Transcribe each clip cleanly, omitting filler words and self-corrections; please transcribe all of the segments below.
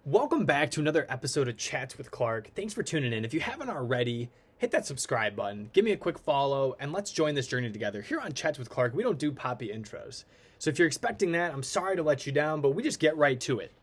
Welcome back to another episode of Chats with Clark. Thanks for tuning in. If you haven't already, hit that subscribe button, give me a quick follow, and let's join this journey together. Here on Chats with Clark, we don't do poppy intros. So if you're expecting that, I'm sorry to let you down, but we just get right to it.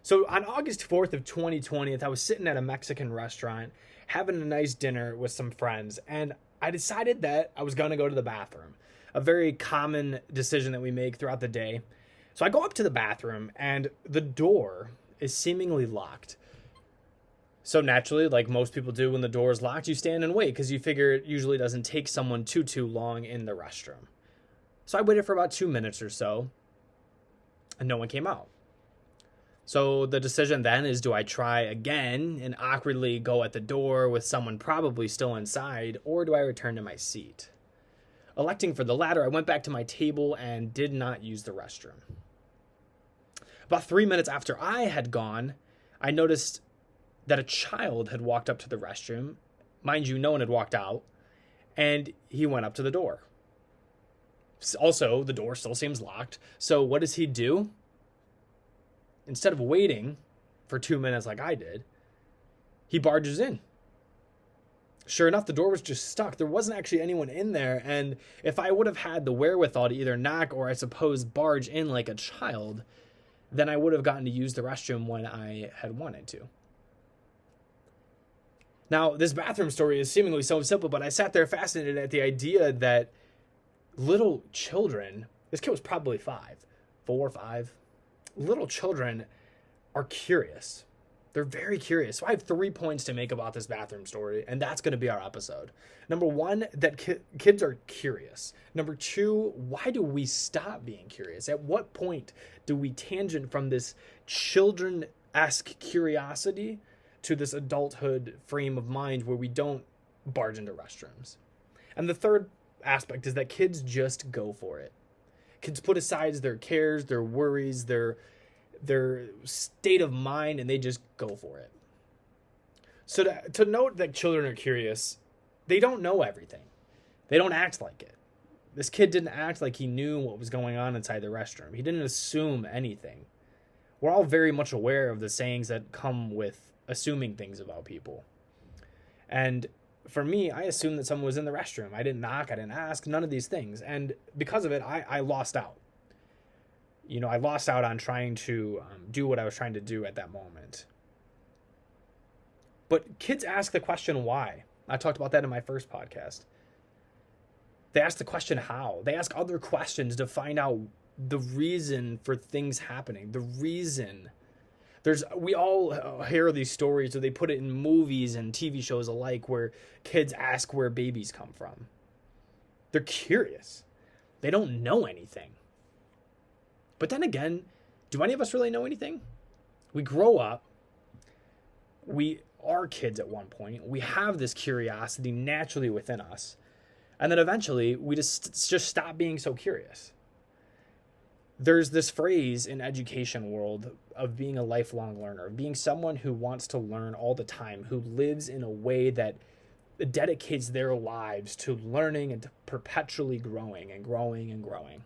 So on August 4th of 2020, I was sitting at a Mexican restaurant having a nice dinner with some friends, and I decided that I was going to go to the bathroom. A very common decision that we make throughout the day. So I go up to the bathroom, and the door is seemingly locked. So naturally, like most people do when the door is locked, you stand and wait because you figure it usually doesn't take someone too long in the restroom. So I waited for about 2 minutes or so, and no one came out. So the decision then is, do I try again and awkwardly go at the door with someone probably still inside, or do I return to my seat? Electing for the latter, I went back to my table and did not use the restroom. About 3 minutes after I had gone, I noticed that a child had walked up to the restroom. Mind you, no one had walked out, and he went up to the door. Also, the door still seems locked. So what does he do? Instead of waiting for 2 minutes like I did, he barges in. Sure enough, the door was just stuck. There wasn't actually anyone in there, and if I would have had the wherewithal to either knock or I suppose barge in like a child, then I would have gotten to use the restroom when I had wanted to. Now, this bathroom story is seemingly so simple, but I sat there fascinated at the idea that little children, this kid was probably 4 or 5, little children are curious. They're very curious. So I have 3 points to make about this bathroom story, and that's going to be our episode. Number 1, that kids are curious. Number 2, why do we stop being curious? At what point do we tangent from this children-esque curiosity to this adulthood frame of mind where we don't barge into restrooms? And the third aspect is that kids just go for it. Kids put aside their cares, their worries, their state of mind, and they just go for it. So to note that children are curious, they don't know everything. They don't act like it. This kid didn't act like he knew what was going on inside the restroom. He didn't assume anything. We're all very much aware of the sayings that come with assuming things about people. And for me, I assumed that someone was in the restroom. I didn't knock, I didn't ask, none of these things. And because of it, I lost out. I lost out on trying to do what I was trying to do at that moment. But kids ask the question why. I talked about that in my first podcast. They ask the question how. They ask other questions to find out the reason for things happening. The reason. We all hear these stories, or they put it in movies and TV shows alike, where kids ask where babies come from. They're curious. They don't know anything. But then again, do any of us really know anything? We grow up. We are kids at one point. We have this curiosity naturally within us. And then eventually, we just stop being so curious. There's this phrase in education world of being a lifelong learner, of being someone who wants to learn all the time, who lives in a way that dedicates their lives to learning and to perpetually growing and growing and growing.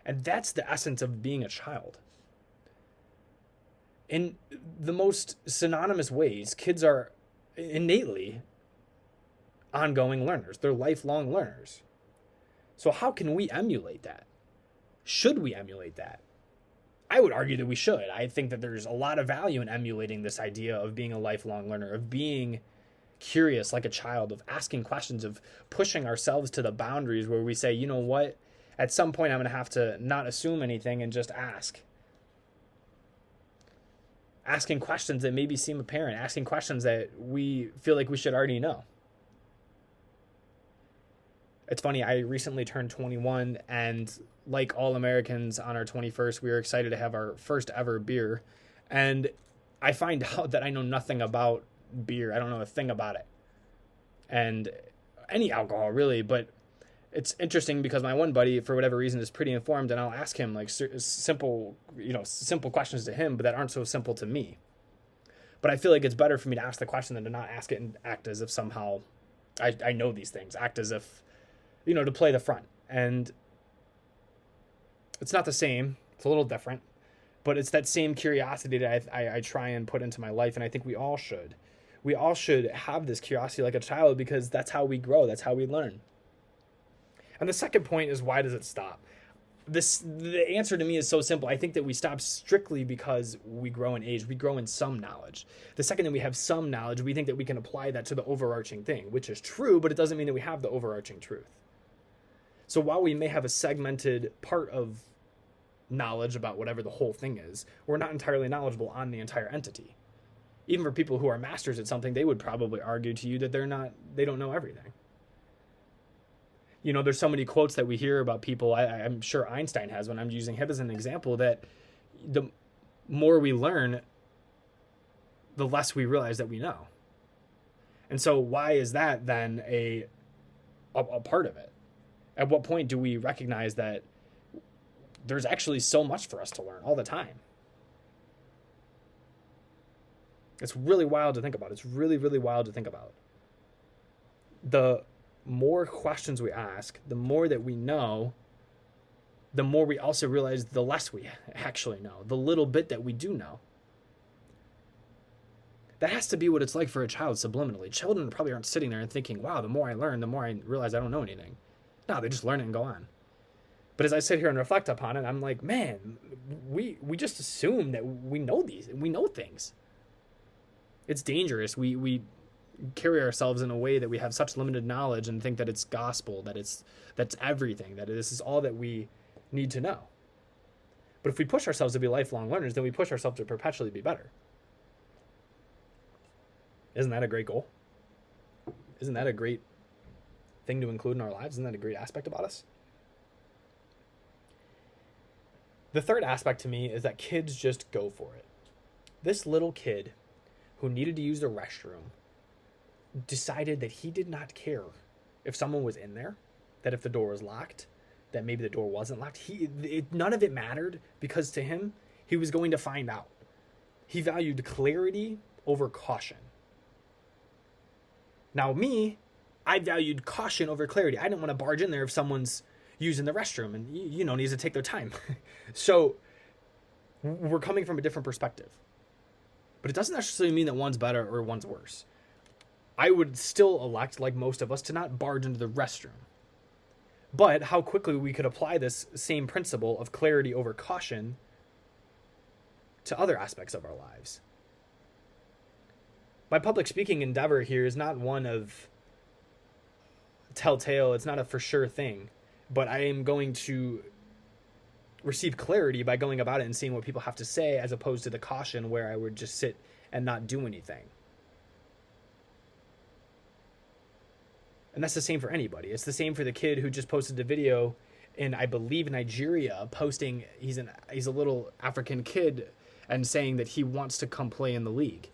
And that's the essence of being a child. In the most synonymous ways, kids are innately ongoing learners. They're lifelong learners. So how can we emulate that? Should we emulate that? I would argue that we should. I think that there's a lot of value in emulating this idea of being a lifelong learner, of being curious like a child, of asking questions, of pushing ourselves to the boundaries where we say, you know what? At some point, I'm going to have to not assume anything and just ask. Asking questions that maybe seem apparent. Asking questions that we feel like we should already know. It's funny, I recently turned 21, and like all Americans on our 21st, we were excited to have our first ever beer. And I find out that I know nothing about beer. I don't know a thing about it. And any alcohol, really, but it's interesting because my one buddy, for whatever reason, is pretty informed, and I'll ask him like simple questions to him, but that aren't so simple to me. But I feel like it's better for me to ask the question than to not ask it and act as if somehow I know these things, act as if, to play the front. And it's not the same. It's a little different. But it's that same curiosity that I try and put into my life, and I think we all should. We all should have this curiosity like a child, because that's how we grow. That's how we learn. And the second point is, why does it stop? The answer to me is so simple. I think that we stop strictly because we grow in age. We grow in some knowledge. The second that we have some knowledge, we think that we can apply that to the overarching thing, which is true, but it doesn't mean that we have the overarching truth. So while we may have a segmented part of knowledge about whatever the whole thing is, we're not entirely knowledgeable on the entire entity. Even for people who are masters at something, they would probably argue to you that they don't know everything. You know, there's so many quotes that we hear about people. I'm sure Einstein has one. I'm using him as an example, that the more we learn, the less we realize that we know. And so why is that then a part of it? At what point do we recognize that there's actually so much for us to learn all the time? It's really wild to think about. It's really, really wild to think about. The more questions we ask, the more that we know, the more we also realize the less we actually know, the little bit that we do know. That has to be what it's like for a child subliminally. Children probably aren't sitting there and thinking, wow, the more I learn, the more I realize I don't know anything. No, they just learn it and go on. But as I sit here and reflect upon it, I'm like, man, we just assume that we know things. It's dangerous. We carry ourselves in a way that we have such limited knowledge and think that it's gospel, that's everything, that this is all that we need to know. But if we push ourselves to be lifelong learners, then we push ourselves to perpetually be better. Isn't that a great goal? Isn't that a great thing to include in our lives? Isn't that a great aspect about us? The third aspect to me is that kids just go for it. This little kid who needed to use the restroom decided that he did not care if someone was in there, that if the door was locked, that maybe the door wasn't locked. None of it mattered, because to him, he was going to find out. He valued clarity over caution. Now me, I valued caution over clarity. I didn't want to barge in there if someone's using the restroom and, needs to take their time. So we're coming from a different perspective. But it doesn't necessarily mean that one's better or one's worse. I would still elect, like most of us, to not barge into the restroom. But how quickly we could apply this same principle of clarity over caution to other aspects of our lives. My public speaking endeavor here is not one of telltale. It's not a for sure thing. But I am going to receive clarity by going about it and seeing what people have to say, as opposed to the caution where I would just sit and not do anything. And that's the same for anybody. It's the same for the kid who just posted a video in, I believe, Nigeria, posting he's a little African kid and saying that he wants to come play in the league.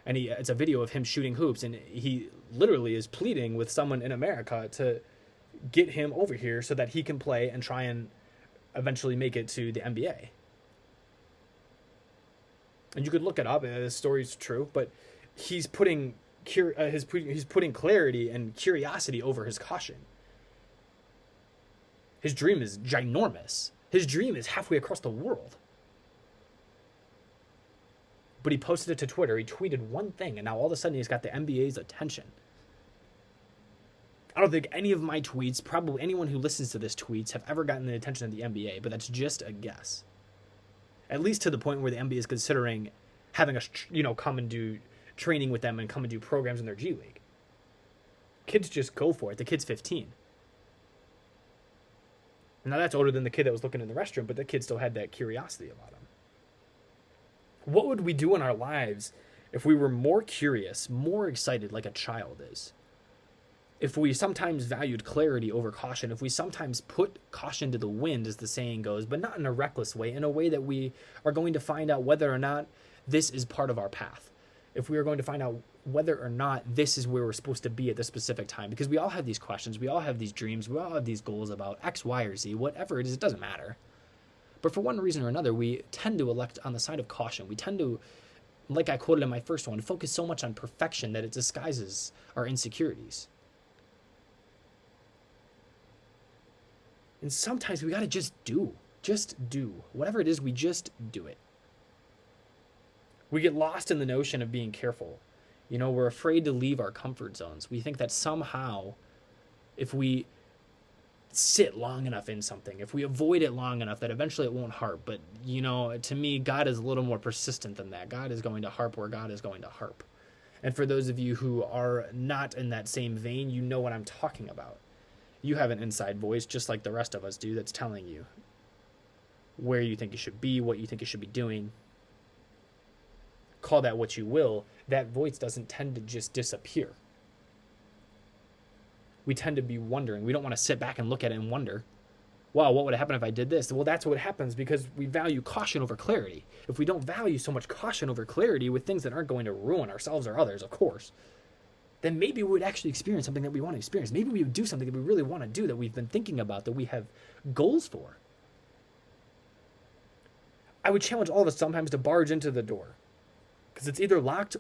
And it's a video of him shooting hoops, and he literally is pleading with someone in America to get him over here so that he can play and try and eventually make it to the NBA. And you could look it up. The story's true, but he's putting clarity and curiosity over his caution. His dream is ginormous. His dream is halfway across the world. But he posted it to Twitter. He tweeted one thing, and now all of a sudden he's got the NBA's attention. I don't think any of my tweets, probably anyone who listens to this tweets, have ever gotten the attention of the NBA, but that's just a guess. At least to the point where the NBA is considering having us, come and do training with them and come and do programs in their G League. Kids just go for it. The kid's 15. And now that's older than the kid that was looking in the restroom, but the kid still had that curiosity about him. What would we do in our lives if we were more curious, more excited like a child is? If we sometimes valued clarity over caution, if we sometimes put caution to the wind, as the saying goes, but not in a reckless way, in a way that we are going to find out whether or not this is part of our path. If we are going to find out whether or not this is where we're supposed to be at this specific time. Because we all have these questions, we all have these dreams, we all have these goals about X, Y, or Z, whatever it is, it doesn't matter. But for one reason or another, we tend to elect on the side of caution. We tend to, like I quoted in my first one, focus so much on perfection that it disguises our insecurities. And sometimes we got to just do. Just do. Whatever it is, we just do it. We get lost in the notion of being careful. We're afraid to leave our comfort zones. We think that somehow, if we sit long enough in something, if we avoid it long enough, that eventually it won't harp. But, to me, God is a little more persistent than that. God is going to harp where God is going to harp. And for those of you who are not in that same vein, you know what I'm talking about. You have an inside voice, just like the rest of us do, that's telling you where you think you should be, what you think you should be doing. Call that what you will. That voice doesn't tend to just disappear. We tend to be wondering. We don't want to sit back and look at it and wonder, wow, what would happen if I did this? Well, that's what happens because we value caution over clarity. If we don't value so much caution over clarity with things that aren't going to ruin ourselves or others, of course, then maybe we would actually experience something that we want to experience. Maybe we would do something that we really want to do, that we've been thinking about, that we have goals for. I would challenge all of us sometimes to barge into the door because it's either locked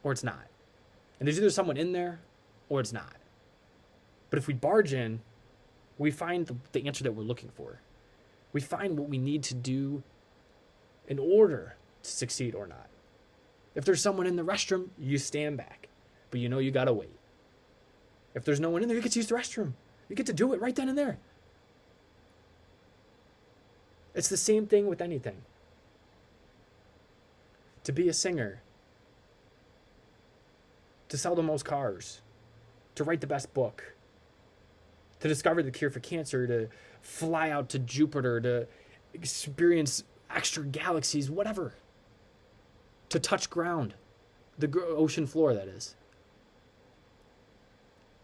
or it's not. And there's either someone in there or it's not. But if we barge in, we find the answer that we're looking for. We find what we need to do in order to succeed or not. If there's someone in the restroom, you stand back, but you got to wait. If there's no one in there, you get to use the restroom. You get to do it right then and there. It's the same thing with anything. To be a singer, to sell the most cars, to write the best book, to discover the cure for cancer, to fly out to Jupiter, to experience extra galaxies, whatever. To touch ground, the ocean floor, that is.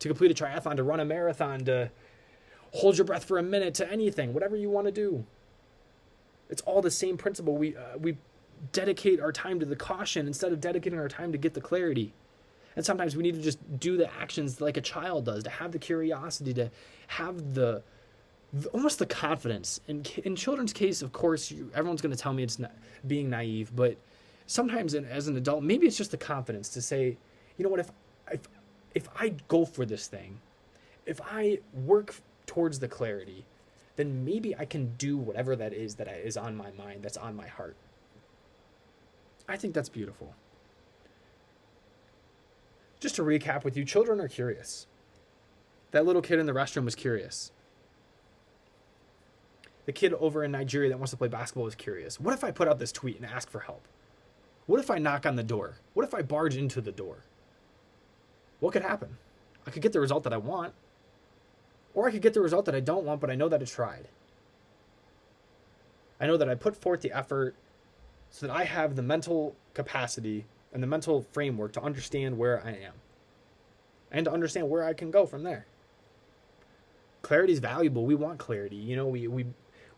To complete a triathlon, to run a marathon, to hold your breath for a minute, to anything, whatever you want to do. It's all the same principle. We dedicate our time to the caution instead of dedicating our time to get the clarity. And sometimes we need to just do the actions like a child does, to have the curiosity, to have almost the confidence. In children's case, of course, everyone's going to tell me it's not being naive, but sometimes as an adult, maybe it's just the confidence to say, you know what, if I go for this thing, if I work towards the clarity, then maybe I can do whatever that is on my mind, that's on my heart. I think that's beautiful. Just to recap with you, children are curious. That little kid in the restroom was curious. The kid over in Nigeria that wants to play basketball was curious. What if I put out this tweet and ask for help? What if I knock on the door? What if I barge into the door? What could happen? I could get the result that I want, or I could get the result that I don't want, but I know that I tried. I know that I put forth the effort so that I have the mental capacity and the mental framework to understand where I am and to understand where I can go from there. Clarity is valuable. We want clarity.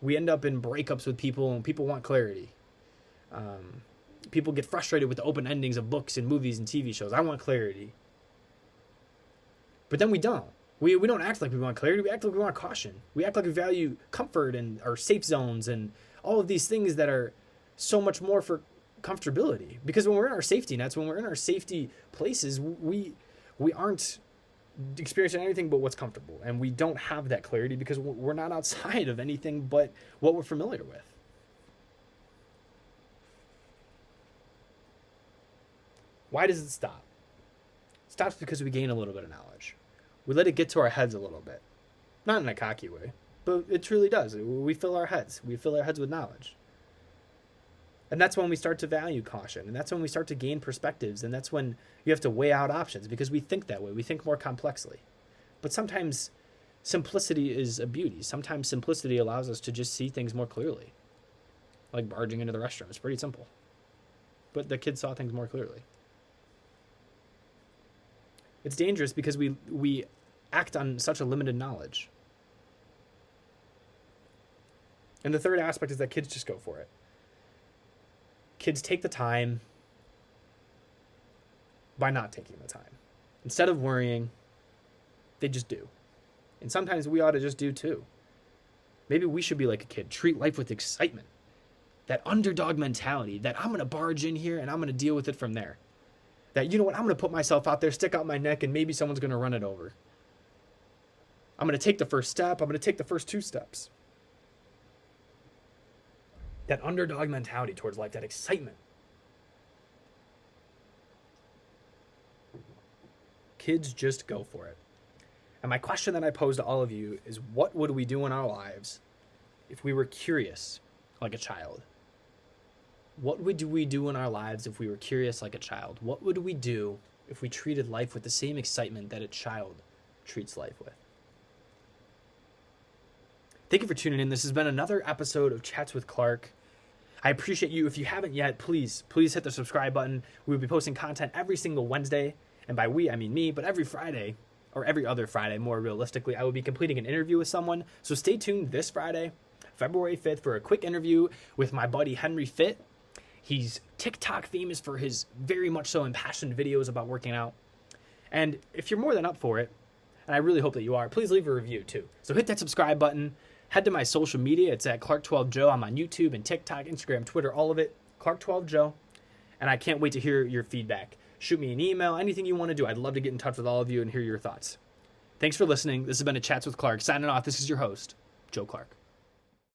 We end up in breakups with people and people want clarity. People get frustrated with the open endings of books and movies and TV shows. I want clarity. But then we don't. We don't act like we want clarity. We act like we want caution. We act like we value comfort and our safe zones and all of these things that are so much more for comfortability. Because when we're in our safety nets, when we're in our safety places, we aren't experiencing anything but what's comfortable. And we don't have that clarity because we're not outside of anything but what we're familiar with. Why does it stop? It stops because we gain a little bit of knowledge. We let it get to our heads a little bit. Not in a cocky way, but it truly does. We fill our heads. We fill our heads with knowledge. And that's when we start to value caution. And that's when we start to gain perspectives. And that's when you have to weigh out options because we think that way. We think more complexly. But sometimes simplicity is a beauty. Sometimes simplicity allows us to just see things more clearly. Like barging into the restroom. It's pretty simple. But the kids saw things more clearly. It's dangerous because we act on such a limited knowledge. And the third aspect is that kids just go for it. Kids take the time by not taking the time. Instead of worrying, they just do. And sometimes we ought to just do too. Maybe we should be like a kid. Treat life with excitement. That underdog mentality that I'm going to barge in here and I'm going to deal with it from there. That, you know what, I'm going to put myself out there, stick out my neck, and maybe someone's going to run it over. I'm going to take the first step. I'm going to take the first 2 steps. that underdog mentality towards life, that excitement. Kids just go for it. And my question that I pose to all of you is, what would we do in our lives if we were curious like a child? What would we do in our lives if we were curious like a child? What would we do if we treated life with the same excitement that a child treats life with? Thank you for tuning in. This has been another episode of Chats with Clark. I appreciate you. If you haven't yet, please hit the subscribe button. We'll be posting content every single Wednesday. And by we, I mean me, but every Friday, or every other Friday, more realistically, I will be completing an interview with someone. So stay tuned this Friday, February 5th, for a quick interview with my buddy Henry Fit. He's TikTok famous for his very much so impassioned videos about working out. And if you're more than up for it, and I really hope that you are, please leave a review too. So hit that subscribe button. Head to my social media. It's at Clark12Joe. I'm on YouTube and TikTok, Instagram, Twitter, all of it. Clark12Joe. And I can't wait to hear your feedback. Shoot me an email, anything you want to do. I'd love to get in touch with all of you and hear your thoughts. Thanks for listening. This has been a Chats with Clark. Signing off. This is your host, Joe Clark.